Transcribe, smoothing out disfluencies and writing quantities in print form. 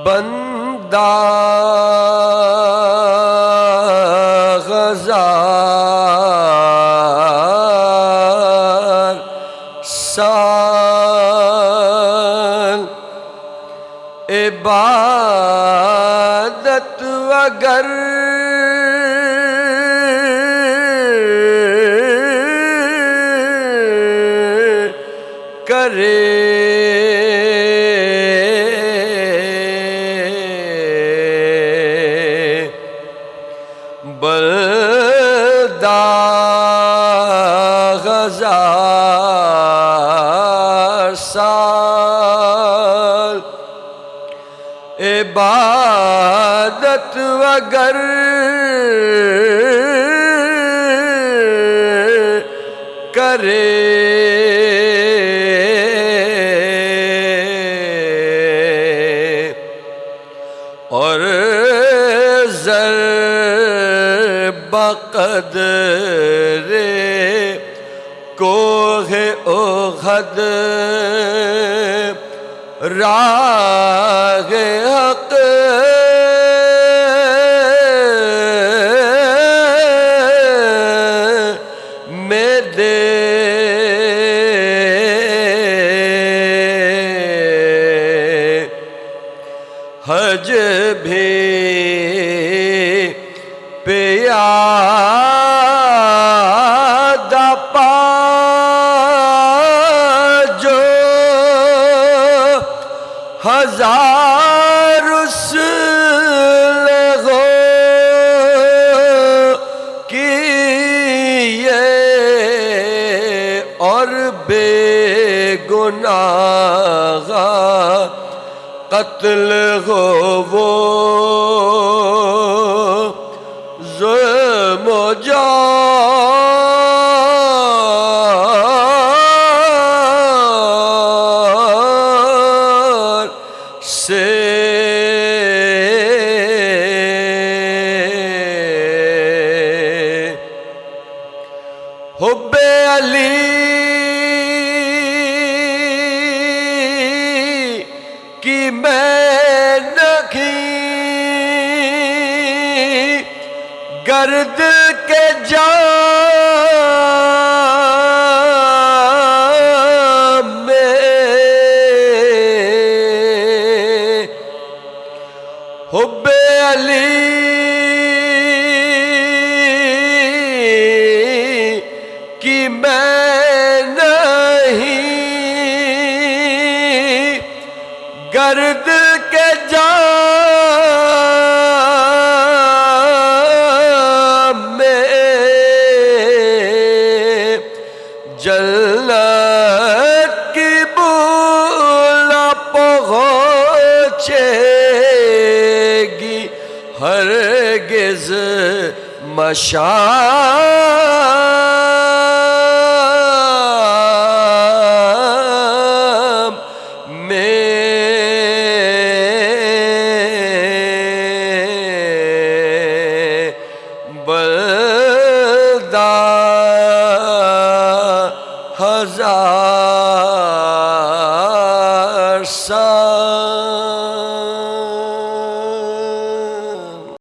بندہ غزار سال عبادت اگر کرے بندہ غزار سال عبادت اگر کرے اور بقدر کوہ احد راہ حق میں دے حج بھی پیادہ پا جو ہزار رسل ہو کیے اور بے گناہ قتل ہو وہ ظلم و جار سے حب علی کی میں نکھی گرد کے جام میں حب علی کی میں نہیں گرد کے جام میں جنت کی بولا پہنچے گی ہرگز مشام